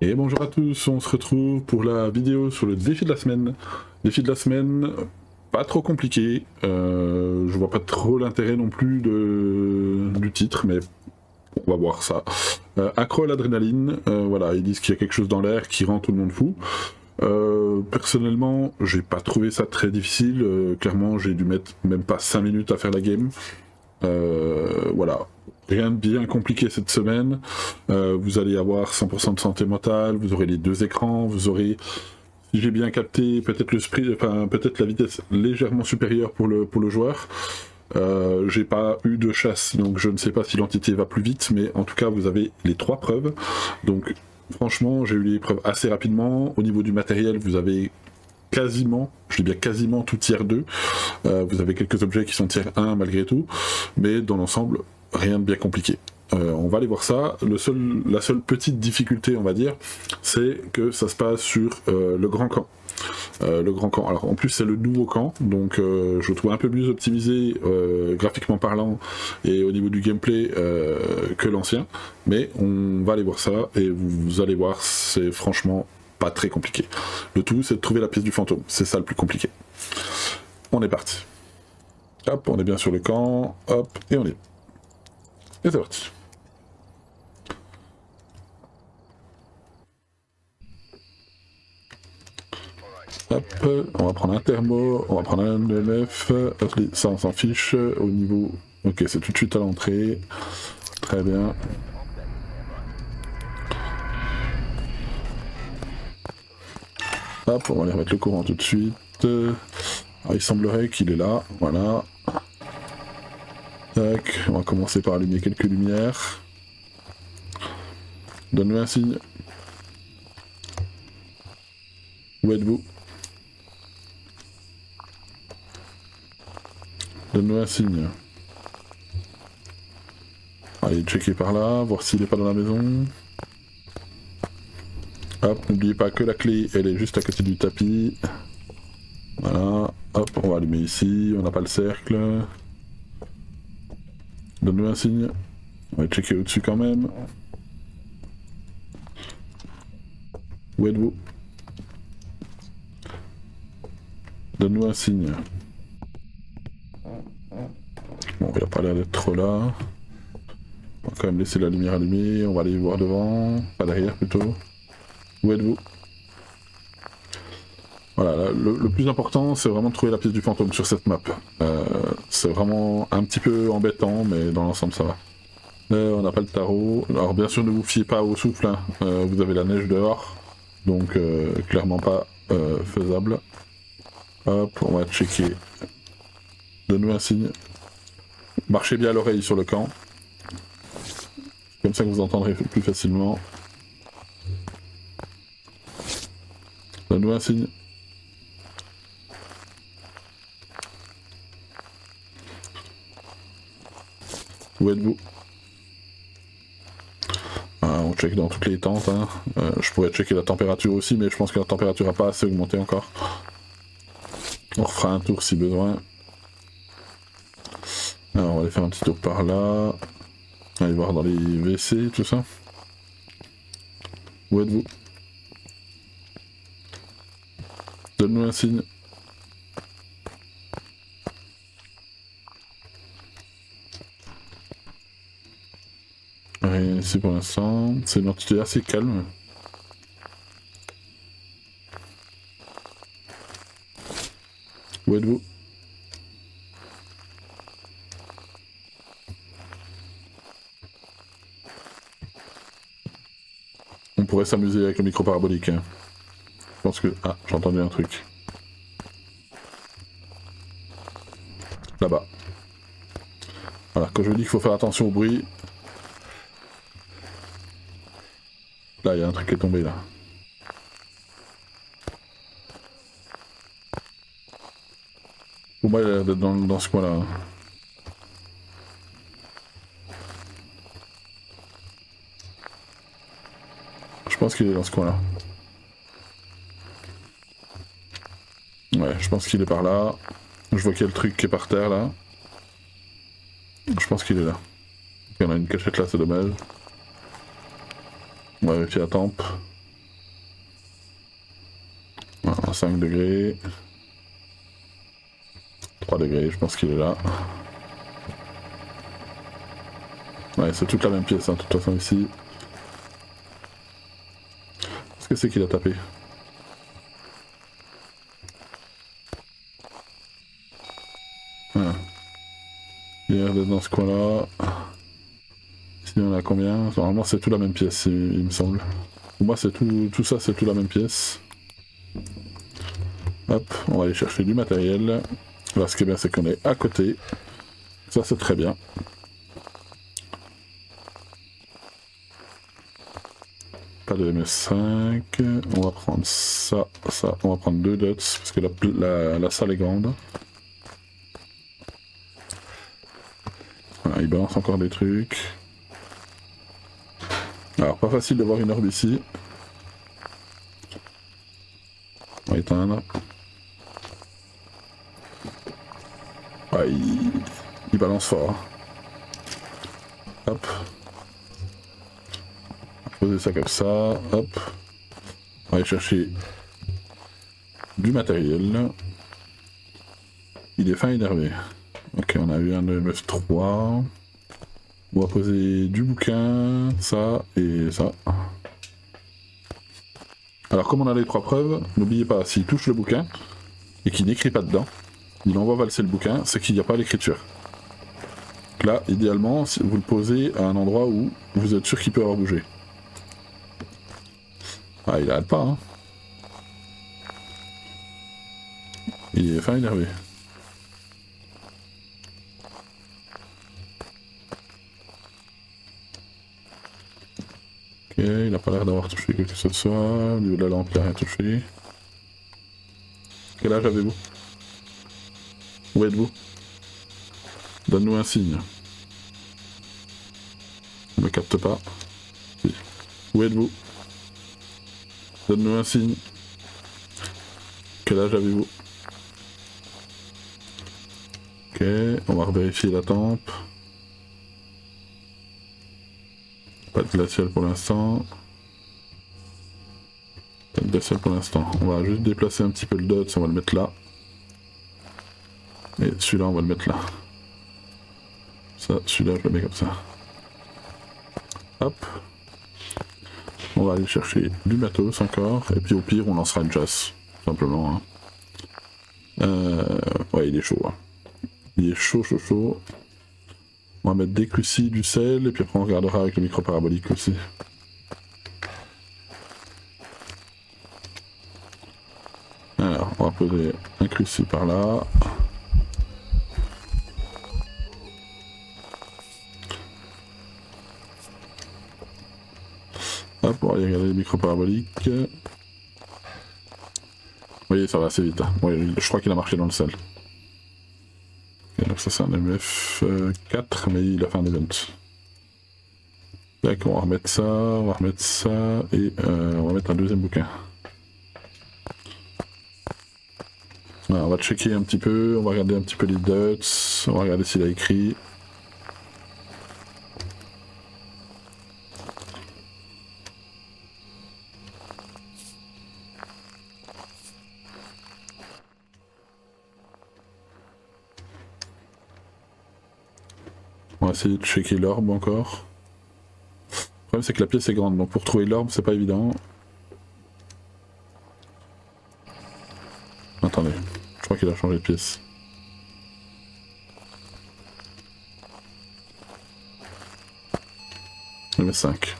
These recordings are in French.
Et bonjour à tous, on se retrouve pour la vidéo sur le défi de la semaine. Défi de la semaine, pas trop compliqué, je vois pas trop l'intérêt non plus du titre, mais on va voir ça. Accro à l'adrénaline, voilà, ils disent qu'il y a quelque chose dans l'air qui rend tout le monde fou. Personnellement, j'ai pas trouvé ça très difficile, clairement j'ai dû mettre même pas 5 minutes à faire la game. Voilà, rien de bien compliqué cette semaine. Vous allez avoir 100% de santé mentale, vous aurez les deux écrans, vous aurez, si j'ai bien capté, peut-être peut-être la vitesse légèrement supérieure pour le joueur. J'ai pas eu de chasse, donc je ne sais pas si l'entité va plus vite, mais en tout cas vous avez les 3 preuves. Donc franchement, j'ai eu les preuves assez rapidement. Au niveau du matériel, vous avez quasiment, je dis bien quasiment tout tiers 2. Vous avez quelques objets qui sont tiers 1 malgré tout, mais dans l'ensemble, rien de bien compliqué. On va aller voir ça. La seule petite difficulté, on va dire, c'est que ça se passe sur le grand camp. Le grand camp. Alors en plus c'est le nouveau camp, donc je le trouve un peu mieux optimisé graphiquement parlant et au niveau du gameplay que l'ancien, mais on va aller voir ça et vous allez voir, c'est franchement pas très compliqué. Le tout c'est de trouver la pièce du fantôme, c'est ça le plus compliqué. On est parti. Hop, on est bien sur le camp, hop, et on est. Et c'est parti. Hop, on va prendre un thermo, on va prendre un EMF, ça on s'en fiche, au niveau... Ok, c'est tout de suite à l'entrée, très bien. Hop, on va aller remettre le courant tout de suite. Alors, il semblerait qu'il est là, voilà. Tac, on va commencer par allumer quelques lumières. Donne-moi un signe. Où êtes-vous? Donne-nous un signe. Allez, checker par là, voir s'il est pas dans la maison. Hop, n'oubliez pas que la clé, elle est juste à côté du tapis. Voilà, hop, on va allumer ici, on n'a pas le cercle. Donne-nous un signe. On va checker au-dessus quand même. Où êtes-vous? Donne-nous un signe. Bon, il a pas l'air d'être trop là. On va quand même laisser la lumière allumée, on va aller voir devant, pas derrière plutôt. Où êtes-vous? Voilà, le plus important c'est vraiment de trouver la pièce du fantôme sur cette map. C'est vraiment un petit peu embêtant, mais dans l'ensemble ça va. On n'a pas le tarot. Alors bien sûr ne vous fiez pas au souffle, hein. Vous avez la neige dehors, donc clairement pas faisable. Hop, on va checker. Donne-nous un signe. Marchez bien à l'oreille sur le camp. Comme ça que vous entendrez plus facilement. Donne-nous un signe. Où êtes-vous? On check dans toutes les tentes. Hein. Je pourrais checker la température aussi, mais je pense que la température n'a pas assez augmenté encore. On refera un tour si besoin. Alors on va aller faire un petit tour par là. Aller voir dans les WC, tout ça. Où êtes-vous? Donne-nous un signe. Rien ici pour l'instant. C'est une entité assez calme. Où êtes-vous? On pourrait s'amuser avec le micro parabolique. Hein. Je pense que... Ah, j'ai entendu un truc. Là-bas. Voilà, quand je vous dis qu'il faut faire attention au bruit... Là, il y a un truc qui est tombé, là. Pour moi, il a l'air d'être dans ce coin-là. Hein. Je pense qu'il est dans ce coin-là. Ouais, je pense qu'il est par là. Je vois qu'il y a le truc qui est par terre, là. Je pense qu'il est là. Il y en a une cachette là, c'est dommage. On va vérifier la tempe. 5 degrés. 3 degrés, je pense qu'il est là. Ouais, c'est toute la même pièce, hein, de toute façon, ici. Qu'est-ce que c'est qu'il a tapé? Ah. Il a l'air d'être dans ce coin-là. Ici, on a combien? Normalement, c'est tout la même pièce, il me semble. Pour moi, c'est tout ça, c'est tout la même pièce. Hop, on va aller chercher du matériel. Là, ce qui est bien, c'est qu'on est à côté. Ça, c'est très bien. Pas de MS5. On va prendre ça, ça. On va prendre 2 dots, parce que la salle est grande. Voilà, il balance encore des trucs. Alors, pas facile de voir une orbe ici. On va éteindre. Ouais, il balance fort. Hop. Poser ça comme ça. Hop. On va aller chercher du matériel. Il est fin énervé. Ok, on a eu un EMF3. On va poser du bouquin, ça et ça. Alors comme on a les 3 preuves, n'oubliez pas, s'il touche le bouquin et qu'il n'écrit pas dedans, il envoie valser le bouquin, c'est qu'il n'y a pas l'écriture. Là, idéalement, vous le posez à un endroit où vous êtes sûr qu'il peut avoir bougé. Ah, il arrête pas, hein. Il est fin énervé. Ok, il a pas l'air d'avoir touché quelque chose de soit. Au niveau de la lampe, il a rien touché. Quel âge avez-vous? Où êtes-vous? Donne-nous un signe. On ne me capte pas. Si. Où êtes-vous? Donne-nous un signe. Quel âge avez-vous? Ok, on va vérifier la tempe. Pas de glacial pour l'instant. Pas de glacial pour l'instant. On va juste déplacer un petit peu le dot, on va le mettre là. Et celui-là, on va le mettre là. Ça, celui-là, je le mets comme ça. Hop. On va aller chercher du matos encore. Et puis au pire, on lancera une chasse. Simplement. Hein. Ouais, il est chaud. Hein. Il est chaud, chaud, chaud. On va mettre des crucis, du sel, et puis après on regardera avec le micro parabolique aussi. Alors, on va poser un cruci par là. Hop, on va aller regarder le micro parabolique. Vous voyez, ça va assez vite. Hein. Ouais, je crois qu'il a marché dans le sel. Et donc ça c'est un MF4, mais il a fait un event. D'accord, on va remettre ça, et on va mettre un deuxième bouquin. Voilà, on va checker un petit peu, on va regarder un petit peu les dots, on va regarder s'il a écrit. On va essayer de checker l'orbe encore. Le problème c'est que la pièce est grande, donc pour trouver l'orbe c'est pas évident. Attendez, je crois qu'il a changé de pièce. MS5.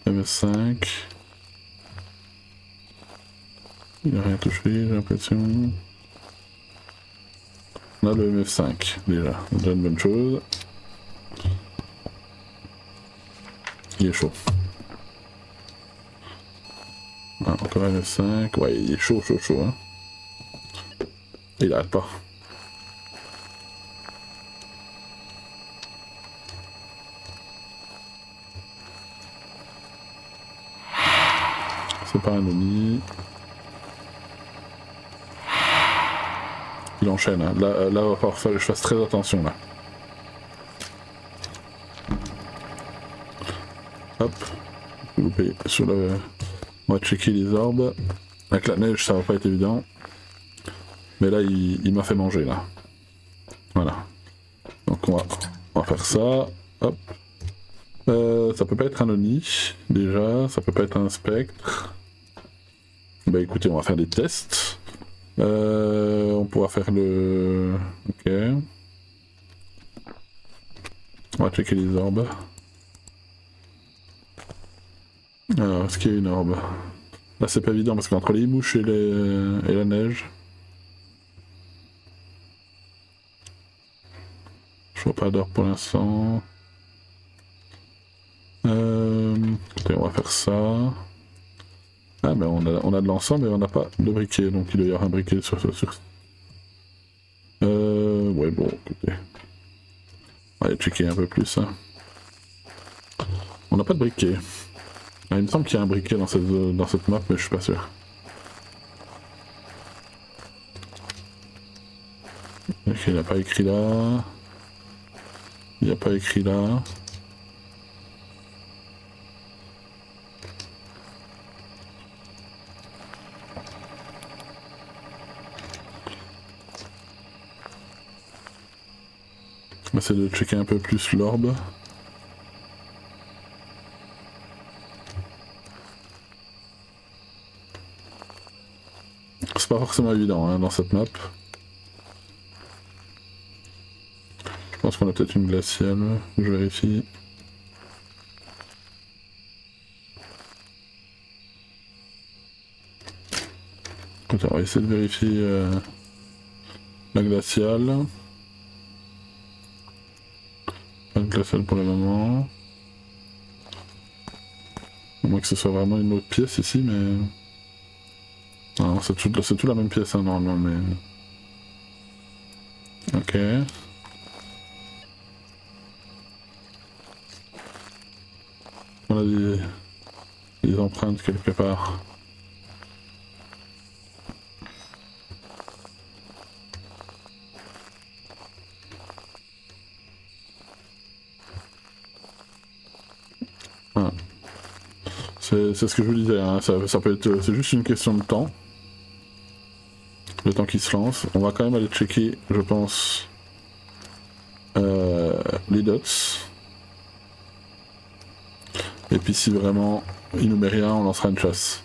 MS5. Il n'a rien touché, j'ai l'impression. On a le MF5 déjà, déjà une bonne chose. Il est chaud. Ah, encore un MF5, ouais il est chaud, chaud, chaud. Hein. Il arrête pas. C'est pas un ennemi. Il enchaîne, hein. Là, va falloir que je fasse très attention là. Hop, s'il vous plaît, sur le... On va checker les orbes. Avec la neige, ça va pas être évident. Mais là, il m'a fait manger, là. Voilà. Donc on va faire ça. Hop. Ça peut pas être un Oni, déjà. Ça peut pas être un spectre. Bah écoutez, on va faire des tests. On pourra faire le... Ok. On va checker les orbes. Alors, est-ce qu'il y a une orbe? Là c'est pas évident parce qu'entre les mouches et la neige... Je vois pas d'orbe pour l'instant. Écoutez, on va faire ça. Ah mais on a de l'encens mais on n'a pas de briquet, donc il doit y avoir un briquet sur... Ouais bon, écoutez. On va aller checker un peu plus. Hein. On n'a pas de briquet. Ah, il me semble qu'il y a un briquet dans cette map, mais je suis pas sûr. Ok, il n'a pas écrit là. Il n'y a pas écrit là. On va essayer de checker un peu plus l'orbe. C'est pas forcément évident hein, dans cette map. Je pense qu'on a peut-être une glaciale, je vérifie. Attends, on va essayer de vérifier la glaciale. Pas de glaciale pour le moment. À moins que ce soit vraiment une autre pièce ici, mais... Non, c'est tout la même pièce hein, normalement, mais... Ok. On a des empreintes quelque part. Voilà. C'est ce que je vous disais, hein. Ça peut être... C'est juste une question de temps. Le temps qui se lance. On va quand même aller checker, je pense, les dots. Et puis si vraiment il nous met rien, on lancera une chasse.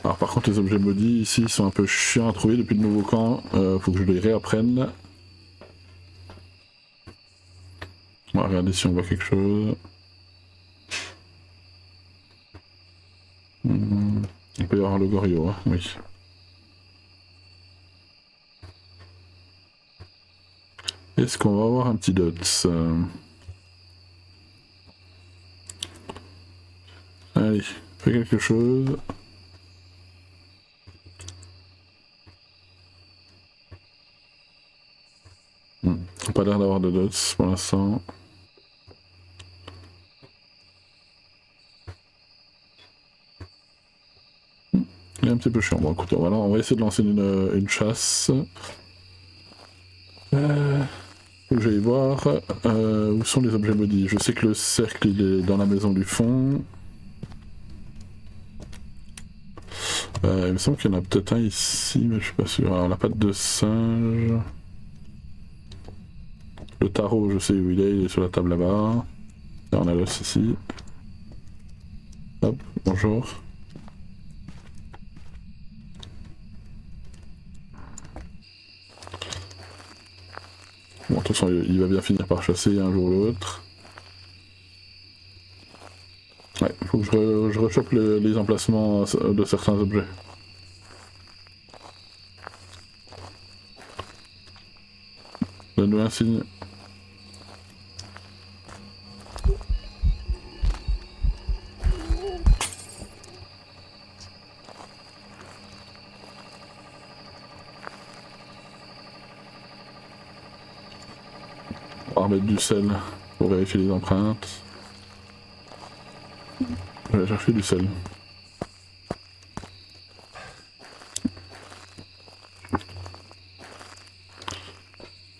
Alors par contre les objets maudits ici sont un peu chiants à trouver depuis le nouveau camp. Faut que je les réapprenne. On va regarder si on voit quelque chose. On peut y avoir le Gorio, hein, oui. Est-ce qu'on va avoir un petit dots Allez, fais quelque chose. Pas l'air d'avoir de dots pour l'instant. Il est un petit peu chiant. Bon écoute, voilà, on va essayer de lancer une chasse. Faut que j'aille voir où sont les objets maudits. Je sais que le cercle il est dans la maison du fond. Il me semble qu'il y en a peut-être un ici, mais je suis pas sûr. Alors la patte de singe. Le tarot, je sais où il est sur la table là-bas. Là on a l'os ici. Hop, bonjour. Bon, de toute façon, il va bien finir par chasser un jour ou l'autre. Ouais, faut que je rechoppe les emplacements de certains objets. Donne-nous un signe. On va remettre du sel pour vérifier les empreintes. Je vais chercher du sel.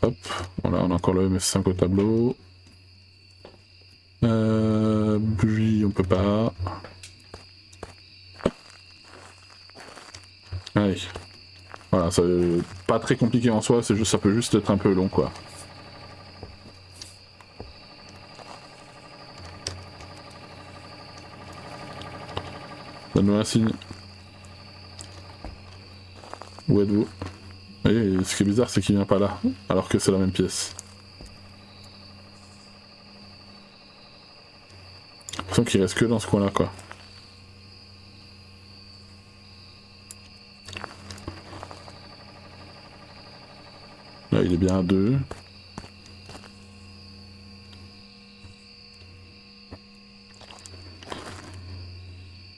Hop, voilà, on a encore le MS5 au tableau. Voilà, c'est pas très compliqué en soi, c'est juste, ça peut juste être un peu long, quoi. Donne-nous un signe. Où êtes-vous? Et ce qui est bizarre, c'est qu'il vient pas là, alors que c'est la même pièce. J'ai l'impression qu'il reste que dans ce coin-là, quoi. Là, il est bien à 2.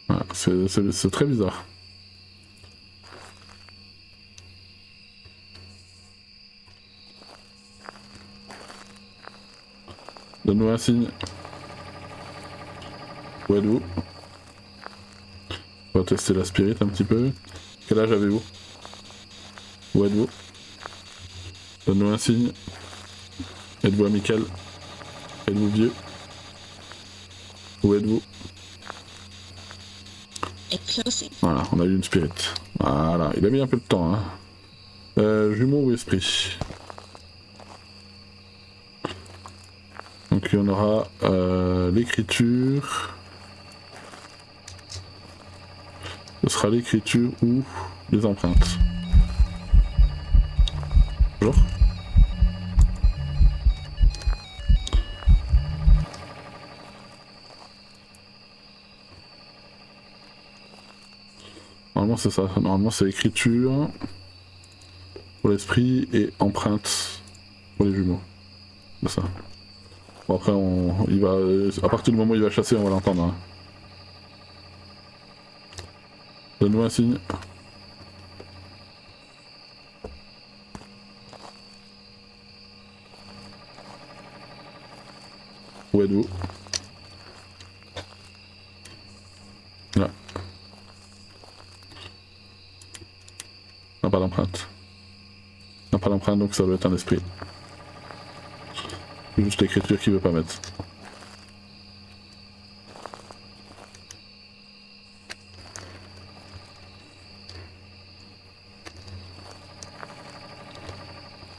Voilà, c'est très bizarre. Donne-nous un signe. Où êtes-vous? On va tester la spirit un petit peu. Quel âge avez-vous? Où êtes-vous? Donne-nous un signe. Êtes-vous amical? Êtes-vous vieux? Où êtes-vous? Voilà, on a eu une spirit. Voilà, il a mis un peu de temps. Hein. Jumeau ou esprit? Donc il y en aura l'écriture. Ce sera l'écriture ou les empreintes. Bonjour. Normalement c'est ça, normalement c'est écriture pour l'esprit et empreinte pour les jumeaux. C'est ça. Bon après il va. À partir du moment où il va chasser, on va l'entendre. Hein. Donne-nous un signe. Où êtes-vous? Là. On n'a pas d'empreinte. On n'a pas d'empreinte, donc ça doit être un esprit. C'est juste l'écriture qu'il veut pas mettre.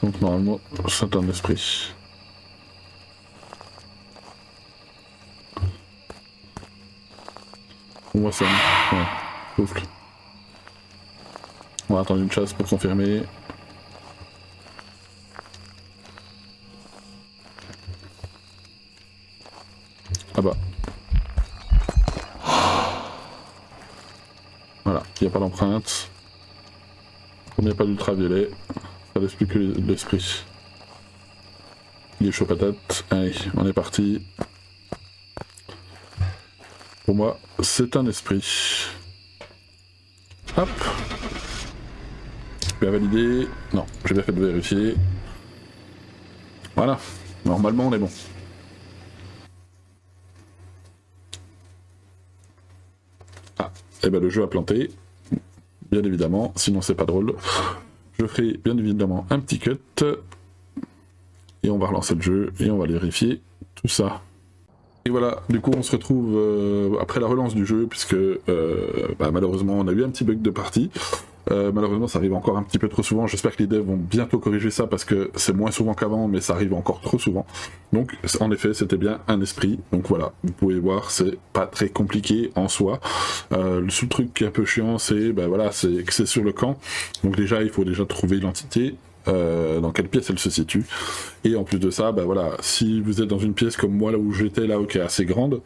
Donc normalement, c'est un esprit. On voit ça. Ouais, souffle. On va attendre une chasse pour confirmer. Ah bah. Voilà, il n'y a pas d'empreinte. Il n'y a pas d'ultraviolet. Ça laisse plus que l'esprit. Il est chaud patate. Allez, on est parti. Pour moi, c'est un esprit. Hop. Bien validé. Non, j'ai bien fait de vérifier. Voilà. Normalement, on est bon. Ah, et ben le jeu a planté. Bien évidemment, sinon c'est pas drôle. Je ferai bien évidemment un petit cut. Et on va relancer le jeu et on va vérifier tout ça. Et voilà, du coup on se retrouve après la relance du jeu, puisque malheureusement on a eu un petit bug de partie. Malheureusement ça arrive encore un petit peu trop souvent, j'espère que les devs vont bientôt corriger ça, parce que c'est moins souvent qu'avant, mais ça arrive encore trop souvent. Donc en effet c'était bien un esprit, donc voilà, vous pouvez voir, c'est pas très compliqué en soi. Le seul truc qui est un peu chiant, c'est voilà, c'est que c'est sur le camp, donc déjà il faut déjà trouver l'entité. Dans quelle pièce elle se situe, et en plus de ça, voilà, si vous êtes dans une pièce comme moi là où j'étais là, qui est assez grande,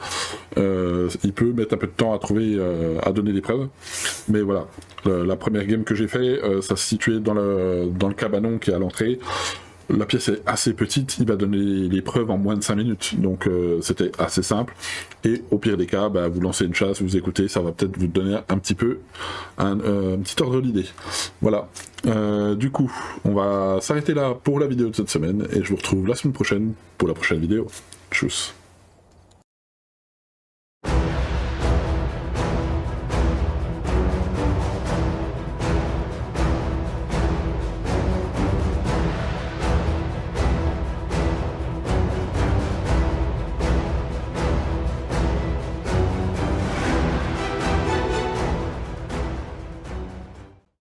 il peut mettre un peu de temps à trouver, à donner des preuves, mais voilà, la première game que j'ai fait, ça se situait dans le cabanon qui est à l'entrée. La pièce est assez petite, il va donner les preuves en moins de 5 minutes, donc c'était assez simple. Et au pire des cas, vous lancez une chasse, vous écoutez, ça va peut-être vous donner un petit peu un petit ordre d'idée. Voilà, du coup, on va s'arrêter là pour la vidéo de cette semaine, et je vous retrouve la semaine prochaine pour la prochaine vidéo. Tchuss.